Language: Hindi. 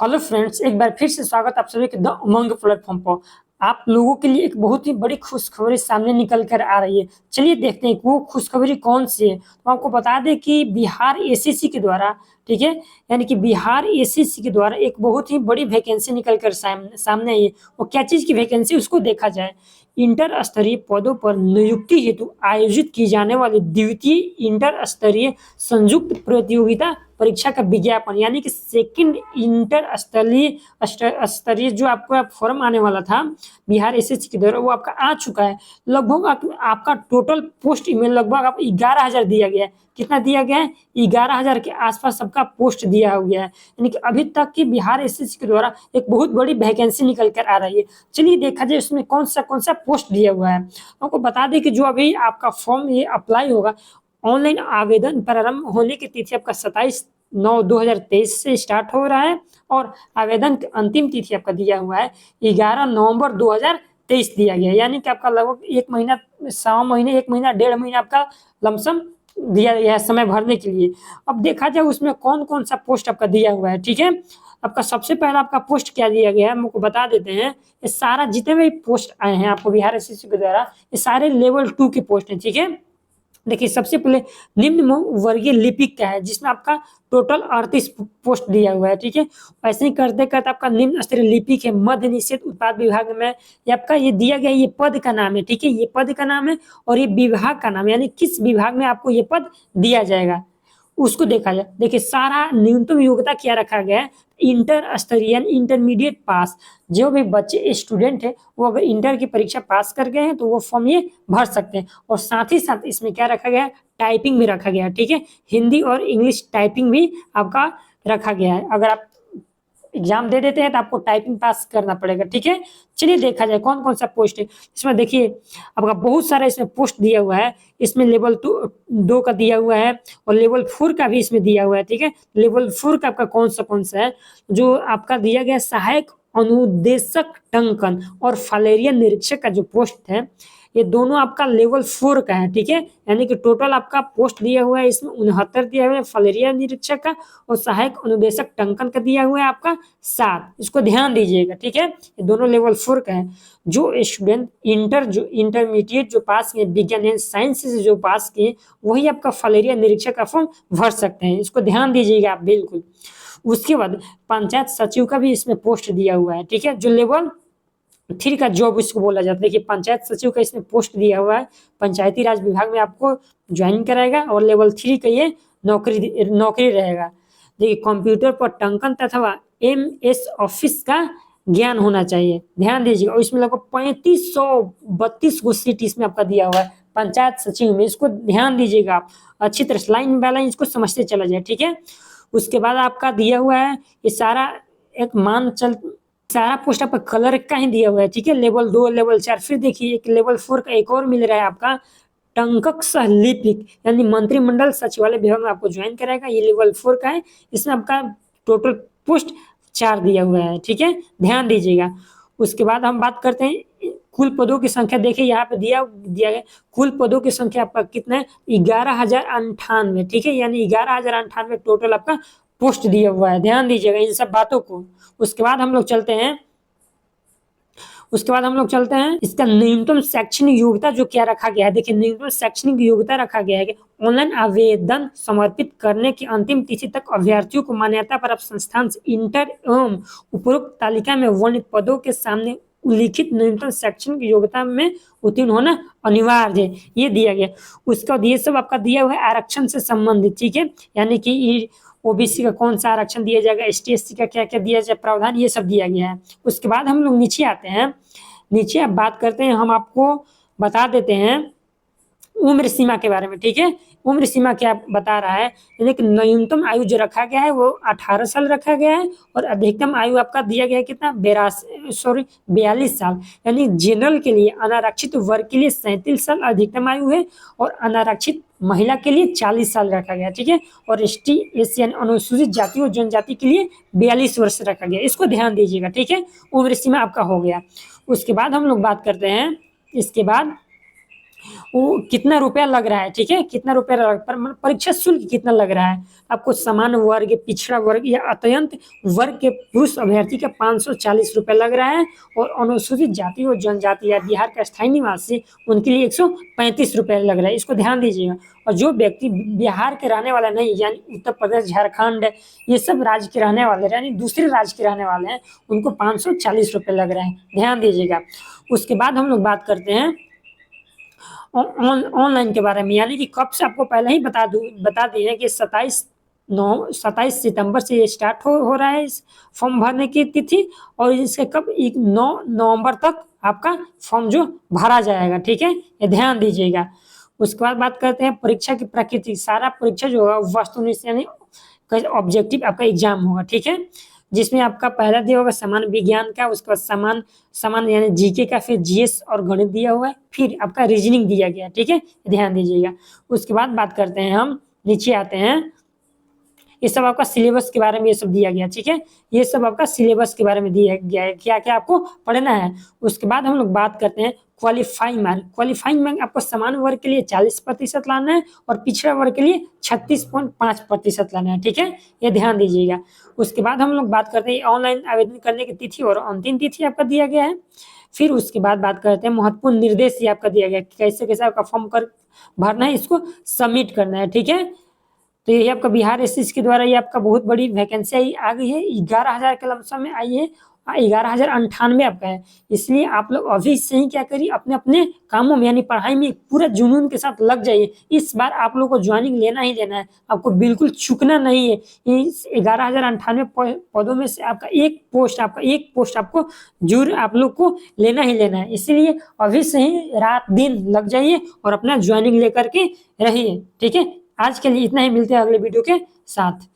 हेलो फ्रेंड्स, एक बार फिर से स्वागत आप सभी के द उमंग प्लेटफॉर्म पर। आप लोगों के लिए एक बहुत ही बड़ी खुशखबरी सामने निकल कर आ रही है। चलिए देखते हैं कि वो खुशखबरी कौन सी है। तो आपको बता दें कि बिहार एसएससी के द्वारा, ठीक है, यानी कि बिहार एसएससी के द्वारा एक बहुत ही बड़ी वैकेंसी निकल कर सामने आई है। वो क्या चीज़ की वैकेंसी, उसको देखा जाए। इंटर स्तरीय पदों पर नियुक्ति हेतु आयोजित की जाने वाली द्वितीय इंटर स्तरीय संयुक्त प्रतियोगिता परीक्षा का विज्ञापन, यानी कि सेकंड इंटर स्तरीय जो आपका फॉर्म आने वाला था बिहार एसएससी के द्वारा, वो आपका आ चुका है। लगभग आपका टोटल पोस्ट ईमेल लगभग आप 11,000 दिया गया है। कितना दिया गया है? 11,000 के आसपास सबका पोस्ट दिया गया है। यानी कि अभी तक की बिहार एसएससी के द्वारा एक बहुत बड़ी वैकेंसी निकल कर आ रही है। चलिए देखा जाए उसमें कौन सा पोस्ट दिया हुआ है। आपको बता दें कि जो अभी आपका फॉर्म ये अप्लाई होगा, ऑनलाइन आवेदन प्रारंभ होने की तिथि आपका 27/9/2023 से स्टार्ट हो रहा है और आवेदन की अंतिम तिथि आपका दिया हुआ है 11 नवंबर 2023 दिया गया है। यानी कि आपका लगभग 1 महीना, 1.25 महीने, 1 महीना 1.5 महीना आपका लमसम दिया गया है समय भरने के लिए। अब देखा जाए उसमें कौन कौन सा पोस्ट आपका दिया हुआ है। ठीक है, आपका सबसे पहला आपका पोस्ट क्या दिया गया है हमको बता देते हैं। ये सारा जितने भी पोस्ट आए हैं आपको बिहार एसएससी के द्वारा, ये सारे लेवल 2 के पोस्ट हैं। ठीक है, देखिए सबसे पहले निम्न वर्गीय लिपिक का है, जिसमें आपका टोटल 38 पोस्ट दिया हुआ है। ठीक है, ऐसे ही करते करते आपका निम्न स्तरीय लिपिक है मध्य निषेध उत्पाद विभाग में, ये आपका ये दिया गया, ये पद का नाम है। ठीक है, ये पद का नाम है और ये विभाग का नाम है, यानी किस विभाग में आपको ये पद दिया जाएगा उसको देखा जाए। देखिए सारा न्यूनतम योग्यता क्या रखा गया है, इंटर स्तरीय यानी इंटरमीडिएट पास। जो भी बच्चे स्टूडेंट है वो अगर इंटर की परीक्षा पास कर गए हैं तो वो फॉर्म ये भर सकते हैं। और साथ ही साथ इसमें क्या रखा गया है, टाइपिंग भी रखा गया है। ठीक है, हिंदी और इंग्लिश टाइपिंग भी आपका रखा गया है। अगर आप एग्जाम दे देते हैं तो आपको टाइपिंग पास करना पड़ेगा। ठीक है, चलिए देखा जाए कौन कौन सा पोस्ट है इसमें। देखिए आपका बहुत सारा इसमें पोस्ट दिया हुआ है। इसमें लेवल 2 का दिया हुआ है और लेवल 4 का भी इसमें दिया हुआ है। ठीक है, लेवल 4 का आपका कौन सा है, जो आपका दिया गया सहायक अनुदेशक टंकन और फालेरिया निरीक्षक का जो पोस्ट है, ये दोनों आपका लेवल 4 का है। ठीक है, यानी कि टोटल आपका पोस्ट दिया हुआ है इसमें 69 दिया हुआ है फालेरिया निरीक्षक का, और सहायक अनुदेशक टंकन का दिया हुआ है आपका 7। इसको ध्यान दीजिएगा। ठीक है, ये दोनों लेवल 4 का है। जो स्टूडेंट जो इंटरमीडिएट जो पास किए विज्ञान एंड साइंस से जो पास किए, वही आपका फालेरिया निरीक्षक का फॉर्म भर सकते हैं। इसको ध्यान दीजिएगा आप बिल्कुल। उसके बाद पंचायत सचिव का भी इसमें पोस्ट दिया हुआ है। ठीक है, जो लेवल 3 का जॉब इसको बोला जाता है। देखिए पंचायत सचिव का इसमें पोस्ट दिया हुआ है, पंचायती राज विभाग में आपको ज्वाइन कराएगा और लेवल 3 का ये नौकरी रहेगा। देखिए कंप्यूटर पर टंकन तथा MS ऑफिस का ज्ञान होना चाहिए, ध्यान दीजिएगा। और इसमें लगभग 3532 गो सीट इसमें आपका दिया हुआ है पंचायत सचिव में। इसको ध्यान दीजिएगा आप अच्छी तरह से, लाइन बाय लाइन इसको समझते चला जाए। ठीक है, उसके बाद आपका दिया हुआ है ये सारा पोस्ट आपका कलर का ही दिया हुआ है। ठीक है, लेवल 2 लेवल 4। फिर देखिए एक लेवल 4 का एक और मिल रहा है आपका टंकक सह लिपिक, यानी मंत्रिमंडल सचिवालय विभाग में आपको ज्वाइन कराएगा। ये लेवल 4 का है। इसमें आपका टोटल पोस्ट 4 दिया हुआ है। ठीक है, ध्यान दीजिएगा। उसके बाद हम बात करते हैं कुल पदों की संख्या। देखिए यहाँ पे दिया गया कुल पदों की संख्या आपका कितना है, 11,098। ठीक है, यानी 11,098 टोटल आपका पोस्ट दिया हुआ है। ध्यान दीजिएगा इन सब बातों को। उसके बाद हम लोग चलते हैं इसका न्यूनतम शैक्षणिक योग्यता जो क्या रखा गया है। देखिए न्यूनतम शैक्षणिक योग्यता रखा गया है कि ऑनलाइन आवेदन समर्पित करने की अंतिम तिथि तक अभ्यर्थियों को मान्यता प्राप्त संस्थान से इंटर एवं उपरोक्त तालिका में वर्णित पदों के सामने उल्लिखित न्यूनतम शैक्षणिक योग्यता में उत्तीर्ण होना अनिवार्य है, ये दिया गया। उसका ये सब आपका दिया हुआ है आरक्षण से संबंधित। ठीक है, यानी कि ओबीसी का कौन सा आरक्षण दिया जाएगा, ST/SC का क्या क्या दिया जाए प्रावधान, ये सब दिया गया है। उसके बाद हम लोग नीचे आते हैं। नीचे अब बात करते हैं, हम आपको बता देते हैं उम्र सीमा के बारे में। ठीक है, उम्र सीमा क्या बता रहा है, यानी कि न्यूनतम आयु जो रखा गया है वो 18 साल रखा गया है और अधिकतम आयु आपका दिया गया है कितना, 42 साल। यानी जनरल के लिए, अनारक्षित वर्ग के लिए 37 साल अधिकतम आयु है और अनारक्षित महिला के लिए 40 साल रखा गया। ठीक है, और ST/SC यानी अनुसूचित जाति और जनजाति के लिए 42 वर्ष रखा गया। इसको ध्यान दीजिएगा। ठीक है, उम्र सीमा आपका हो गया। उसके बाद हम लोग बात करते हैं, इसके बाद वो कितना रुपया लग रहा है, ठीक है, कितना रुपया पर परीक्षा शुल्क कितना लग रहा है आपको। सामान्य वर्ग, पिछड़ा वर्ग या अत्यंत वर्ग के पुरुष अभ्यर्थी का 540 रुपया लग रहा है, और अनुसूचित जाति और जनजाति या बिहार का स्थायी निवासी उनके लिए 135 रुपया लग रहा है। इसको ध्यान दीजिएगा। और जो व्यक्ति बिहार के रहने वाला नहीं, यानी उत्तर प्रदेश, झारखंड, ये सब राज्य के रहने वाले, यानी दूसरे राज्य के रहने वाले हैं, उनको 540 रुपये लग रहा है, ध्यान दीजिएगा। उसके बाद हम लोग बात करते हैं ऑनलाइन के बारे में, यानी कि कब से आपको पहले ही बता दिए कि 27 सितंबर से ये स्टार्ट हो रहा है इस फॉर्म भरने की तिथि, और इसके कब 9 नवंबर तक आपका फॉर्म जो भरा जाएगा, ठीक है, ये ध्यान दीजिएगा। उसके बाद बात करते हैं परीक्षा की प्रकृति। सारा परीक्षा जो होगा वस्तुनिष्ठ यानी ऑब्जेक्टिव आपका एग्जाम होगा, ठीक है, जिसमें आपका पहला दिया होगा सामान्य विज्ञान का, उसके बाद समान यानी जीके का, फिर जीएस और गणित दिया हुआ है, फिर आपका रीजनिंग दिया गया, ठीक है, ध्यान दीजिएगा। उसके बाद बात करते हैं हम, नीचे आते हैं, ये सब आपका सिलेबस के बारे में ये सब दिया गया, ठीक है, ये सब आपका सिलेबस के बारे में दिया गया है, क्या क्या आपको पढ़ना है। उसके बाद हम लोग बात करते हैं क्वालिफाइंग मार्क। क्वालिफाइंग मार्क आपको समान वर्ग के लिए 40% लाना है, और पिछड़ा वर्ग के लिए 36.5% लाना है, ठीक है, ये ध्यान दीजिएगा। उसके बाद हम लोग बात करते हैं ऑनलाइन आवेदन करने की तिथि और अंतिम तिथि आपका दिया गया है। फिर उसके बाद बात करते हैं महत्वपूर्ण निर्देश ये आपका दिया गया, कैसे कैसे आपका फॉर्म भरना है, इसको सबमिट करना है, ठीक है। तो यही आपका बिहार एसएससी के द्वारा ये आपका बहुत बड़ी वैकेंसी आ गई है, 11,000 के लमसम में आई है, 11,098 आपका है। इसलिए आप लोग अभी से ही क्या करिए, अपने अपने कामों में यानी पढ़ाई में पूरा जुनून के साथ लग जाइए। इस बार आप लोग को ज्वाइनिंग लेना ही लेना है, आपको बिल्कुल चूकना नहीं है। इस 11,098 पदों में से आपका एक पोस्ट आपको जरूर आप लोग को लेना ही लेना है। इसलिए अभी से ही रात दिन लग जाइए और अपना ज्वाइनिंग लेकर के रहिए, ठीक है। आज के लिए इतना ही, मिलते हैं अगले वीडियो के साथ।